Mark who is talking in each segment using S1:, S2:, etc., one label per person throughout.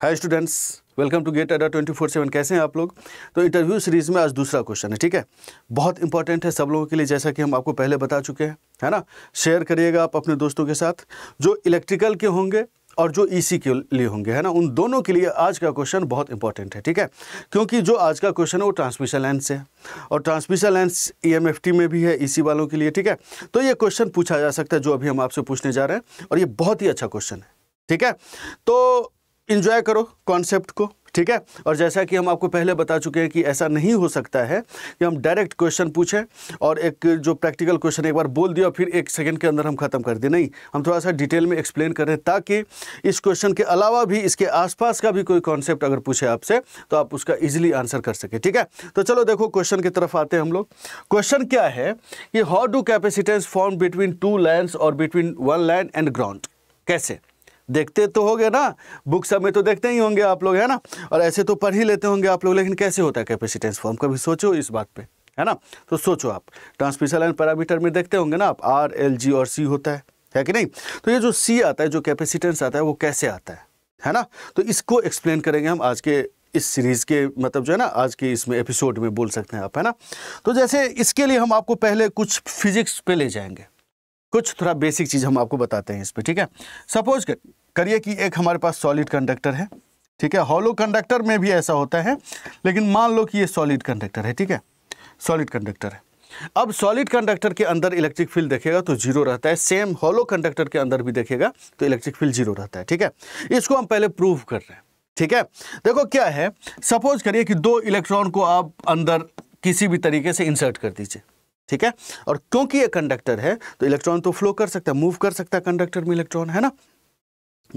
S1: Hi students, welcome to GATE Adda 24/7। कैसे हैं आप लोग? तो इंटरव्यू सीरीज में आज दूसरा क्वेश्चन है, ठीक है। बहुत इंपॉर्टेंट है सब लोगों के लिए, जैसा कि हम आपको पहले बता चुके हैं, है ना। शेयर करिएगा आप अपने दोस्तों के साथ, जो इलेक्ट्रिकल के होंगे और जो ईसी के लिए होंगे, है ना। उन दोनों के लिए आज का क्वेश्चन बहुत इंपॉर्टेंट है, ठीक है। क्योंकि जो आज का क्वेश्चन है वो ट्रांसमिशन लाइन से है, और ट्रांसमिशन लाइन EMFT में भी है, ईसी वालों के लिए, ठीक है। तो ये क्वेश्चन पूछा जा सकता है जो अभी हम आपसे पूछने जा रहे हैं, और ये बहुत ही अच्छा क्वेश्चन है, ठीक है। तो इंजॉय करो कॉन्सेप्ट को, ठीक है। और जैसा कि हम आपको पहले बता चुके हैं कि ऐसा नहीं हो सकता है कि हम डायरेक्ट क्वेश्चन पूछें और एक जो प्रैक्टिकल क्वेश्चन एक बार बोल दिया फिर 1 सेकंड के अंदर हम खत्म कर दें। नहीं, हम थोड़ा सा डिटेल में एक्सप्लेन करें ताकि इस क्वेश्चन के अलावा भी इसके आसपास का भी कोई कॉन्सेप्ट अगर पूछे आपसे तो आप उसका ईजिली आंसर कर सके, ठीक है। तो चलो देखो क्वेश्चन की तरफ आते हैं हम लोग। क्वेश्चन क्या है कि how do capacitance form between 2 lines और बिटवीन 1 लाइन एंड ग्राउंड। कैसे? देखते तो होंगे ना, बुक सब में तो देखते ही होंगे आप लोग, है ना। और ऐसे तो पढ़ ही लेते होंगे आप लोग, लेकिन कैसे होता है कैपेसिटेंस फॉर्म? कभी सोचो इस बात पे, है ना। तो सोचो आप, ट्रांसमिशन लाइन पैरामीटर में देखते होंगे ना आप, R, L, G और C होता है कि नहीं। तो ये जो C आता है, जो कैपेसिटेंस आता है, वो कैसे आता है ना। तो इसको एक्सप्लेन करेंगे हम आज के इस सीरीज़ के, मतलब जो है ना आज के इसमें एपिसोड में बोल सकते हैं आप, है ना। तो जैसे इसके लिए हम आपको पहले कुछ फिजिक्स पे ले जाएंगे, कुछ थोड़ा बेसिक चीज़ हम आपको बताते हैं इस पे, ठीक है। सपोज करिए कि एक हमारे पास सॉलिड कंडक्टर है, ठीक है। हॉलो कंडक्टर में भी ऐसा होता है, लेकिन मान लो कि ये सॉलिड कंडक्टर है, ठीक है। सॉलिड कंडक्टर है। अब सॉलिड कंडक्टर के अंदर इलेक्ट्रिक फील्ड देखेगा तो 0 रहता है। सेम हॉलो कंडक्टर के अंदर भी देखेगा तो इलेक्ट्रिक फील्ड 0 रहता है, ठीक है। इसको हम पहले प्रूव कर रहे हैं, ठीक है। देखो क्या है, सपोज करिए कि 2 इलेक्ट्रॉन को आप अंदर किसी भी तरीके से इंसर्ट कर दीजिए, ठीक है। और क्योंकि ये कंडक्टर है तो इलेक्ट्रॉन तो फ्लो कर सकता है, मूव कर सकता है कंडक्टर में इलेक्ट्रॉन, है ना।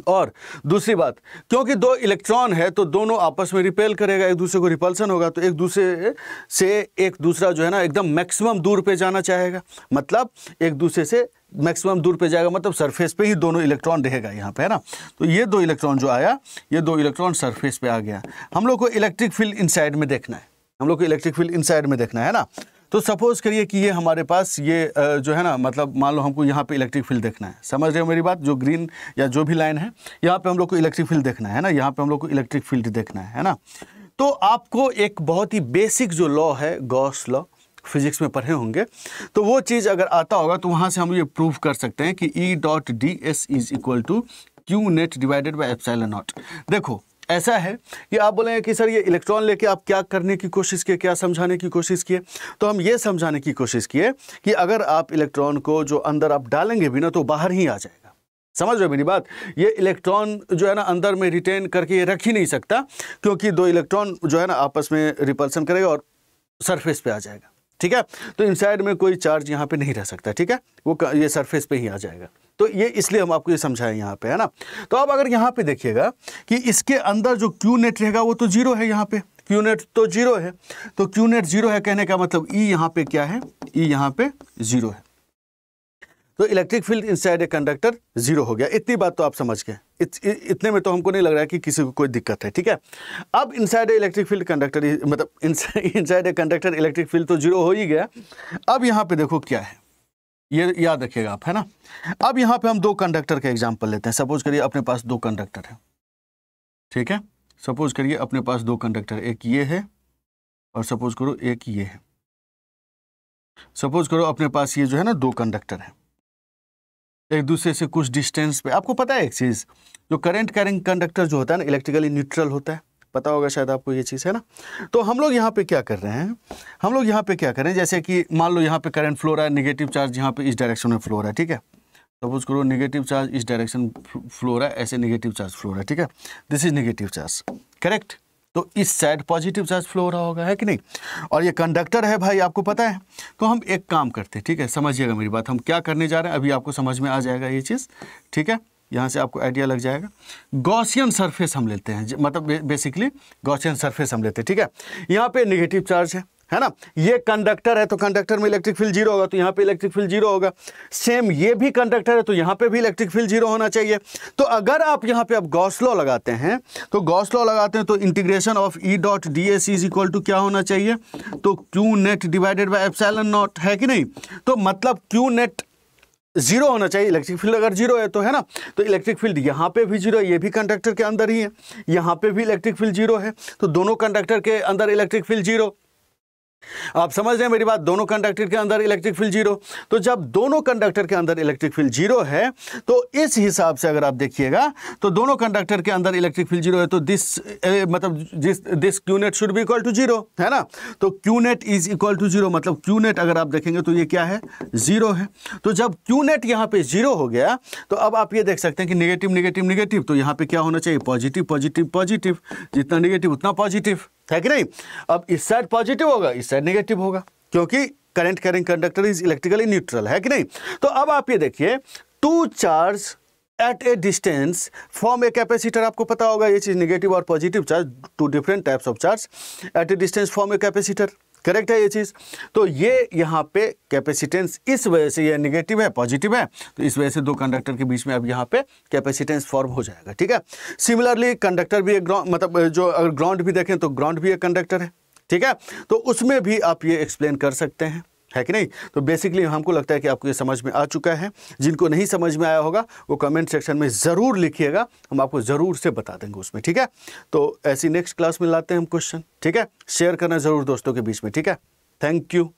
S1: और दूसरी बात, क्योंकि 2 इलेक्ट्रॉन है तो दोनों आपस में रिपेल करेगा, एक दूसरे को रिपल्सन होगा, तो एक दूसरे से एक दूसरा जो है ना एकदम मैक्सिमम दूर पे जाना चाहेगा, मतलब एक दूसरे से मैक्सिमम दूर पे जाएगा, मतलब सरफेस पे ही दोनों इलेक्ट्रॉन रहेगा यहाँ पे, है ना। तो ये 2 इलेक्ट्रॉन जो आया, ये 2 इलेक्ट्रॉन सरफेस पे आ गया। हम लोग को इलेक्ट्रिक फील्ड इनसाइड में देखना है, हम लोग को इलेक्ट्रिक फील्ड इनसाइड में देखना है ना। तो सपोज करिए कि ये हमारे पास ये जो है ना, मतलब मान लो हमको यहाँ पे इलेक्ट्रिक फील्ड देखना है, समझ रहे हो मेरी बात। जो ग्रीन या जो भी लाइन है, यहाँ पे हम लोग को इलेक्ट्रिक फील्ड देखना है ना, यहाँ पे हम लोग को इलेक्ट्रिक फील्ड देखना है ना। तो आपको एक बहुत ही बेसिक जो लॉ है, गॉस लॉ, फिजिक्स में पढ़े होंगे, तो वो चीज़ अगर आता होगा तो वहाँ से हम ये प्रूव कर सकते हैं कि E.ds is equal to Q net divided by epsilon naught. देखो ऐसा है कि आप बोलेंगे कि सर ये इलेक्ट्रॉन लेके आप क्या करने की कोशिश किए, क्या समझाने की कोशिश किए। तो हम ये समझाने की कोशिश किए कि अगर आप इलेक्ट्रॉन को जो अंदर आप डालेंगे भी ना तो बाहर ही आ जाएगा। समझ रहे हो मेरी बात। ये इलेक्ट्रॉन जो है ना अंदर में रिटेन करके ये रख ही नहीं सकता, क्योंकि 2 इलेक्ट्रॉन जो है ना आपस में रिपल्सन करेगा और सरफेस पे आ जाएगा, ठीक है। तो इनसाइड में कोई चार्ज यहाँ पे नहीं रह सकता, ठीक है। वो ये सरफेस पे ही आ जाएगा। तो ये इसलिए हम आपको ये समझाएं यहाँ पे, है ना। तो अब अगर यहाँ पे देखिएगा कि इसके अंदर जो Q नेट रहेगा वो तो 0 है, यहाँ पे Q नेट तो 0 है। तो Q नेट 0 है कहने का मतलब E यहाँ पे क्या है, E यहाँ पे 0 है। तो electric field inside a conductor 0 हो गया। इतनी बात तो आप समझ गए। इतने में तो हमको नहीं लग रहा है कि किसी को कोई दिक्कत है, ठीक है। अब inside a electric field conductor, मतलब inside a conductor electric field तो 0 हो ही गया। अब यहाँ पे देखो क्या है, ये याद रखिएगा आप, है ना। अब यहाँ पे हम 2 कंडक्टर का एग्जांपल लेते हैं। सपोज करिए अपने पास 2 कंडक्टर है, ठीक है। सपोज करिए अपने पास 2 कंडक्टर, एक ये है और सपोज करो एक ये है। सपोज करो अपने पास ये जो है ना 2 कंडक्टर है, एक दूसरे से कुछ डिस्टेंस पे। आपको पता है एक चीज़, जो करंट कैरिंग कंडक्टर जो होता है ना इलेक्ट्रिकली न्यूट्रल होता है, पता होगा शायद आपको ये चीज़, है ना। तो हम लोग यहाँ पे क्या कर रहे हैं, हम लोग यहाँ पे क्या करें, जैसे कि मान लो यहाँ पे करंट फ्लो रहा है, नेगेटिव चार्ज यहाँ पे इस डायरेक्शन में फ्लो रहा है, ठीक है। सपोज करो नेगेटिव चार्ज इस डायरेक्शन फ्लो रहा है, ऐसे नेगेटिव चार्ज फ्लो रहा है, ठीक है। This is negative charge, correct. तो इस साइड पॉजिटिव चार्ज फ्लो हो रहा होगा, है कि नहीं। और ये कंडक्टर है भाई, आपको पता है। तो हम एक काम करते हैं, ठीक है, समझिएगा मेरी बात। हम क्या करने जा रहे हैं अभी आपको समझ में आ जाएगा ये चीज़, ठीक है। यहाँ से आपको आइडिया लग जाएगा। गॉसियन सरफेस हम लेते हैं, मतलब बेसिकली गॉसियन सरफेस हम लेते हैं, ठीक है। यहाँ पे नेगेटिव चार्ज है ना। ये कंडक्टर है तो कंडक्टर में इलेक्ट्रिक फील्ड 0 होगा, तो यहाँ पे इलेक्ट्रिक फील्ड 0 होगा। सेम ये भी कंडक्टर है तो यहाँ पे भी इलेक्ट्रिक फील्ड 0 होना चाहिए। तो अगर आप यहाँ पे अब गॉस लॉ लगाते हैं, तो गॉस लॉ लगाते हैं तो integration of E.ds is equal to क्या होना चाहिए, तो Q net divided by epsilon naught, है कि नहीं। तो मतलब Q नेट जीरो होना चाहिए। इलेक्ट्रिक फील्ड अगर जीरो है तो, है ना, तो इलेक्ट्रिक फील्ड यहाँ पे भी जीरो है, ये भी कंडक्टर के अंदर ही है, यहाँ पे भी इलेक्ट्रिक फील्ड जीरो है, तो दोनों कंडक्टर के अंदर इलेक्ट्रिक फील्ड जीरो। आप समझ रहे हैं मेरी बात, दोनों कंडक्टर के अंदर इलेक्ट्रिक फील्ड जीरो। तो जब दोनों कंडक्टर के अंदर इलेक्ट्रिक फील्ड जीरो है तो इस हिसाब से अगर आप देखिएगा तो दोनों कंडक्टर के अंदर इलेक्ट्रिक फील्ड जीरो है, तो this Q net should be equal to zero, है ना। तो Q net is equal to zero, मतलब क्यू नेट अगर आप देखेंगे तो ये क्या है, जीरो है। तो जब क्यू नेट यहाँ पे जीरो हो गया तो अब आप ये देख सकते हैं कि नेगेटिव नेगेटिव नेगेटिव, तो यहाँ पे क्या होना चाहिए, पॉजिटिव पॉजिटिव पॉजिटिव, जितना नेगेटिव उतना पॉजिटिव, है कि नहीं। अब इस साइड पॉजिटिव होगा, इस साइड नेगेटिव होगा, क्योंकि current carrying conductor is electrically neutral, है कि नहीं। तो अब आप ये देखिए, two charge at a distance form a capacitor, आपको पता होगा ये चीज, नेगेटिव और positive charge, two different types of charge at a distance form a capacitor, correct है ये चीज। तो ये यहाँ पे कैपेसिटेंस, इस वजह से ये नेगेटिव है पॉजिटिव है, तो इस वजह से दो कंडक्टर के बीच में अब यहाँ पे कैपेसिटेंस फॉर्म हो जाएगा, ठीक है। सिमिलरली कंडक्टर भी एक मतलब जो अगर ग्राउंड भी देखें तो ग्राउंड भी एक कंडक्टर है, ठीक है। तो उसमें भी आप ये एक्सप्लेन कर सकते हैं, है कि नहीं। तो बेसिकली हमको लगता है कि आपको ये समझ में आ चुका है। जिनको नहीं समझ में आया होगा वो कमेंट सेक्शन में ज़रूर लिखिएगा, हम आपको ज़रूर से बता देंगे उसमें, ठीक है। तो ऐसी नेक्स्ट क्लास में लाते हैं हम क्वेश्चन, ठीक है। शेयर करना ज़रूर दोस्तों के बीच में, ठीक है। Thank you.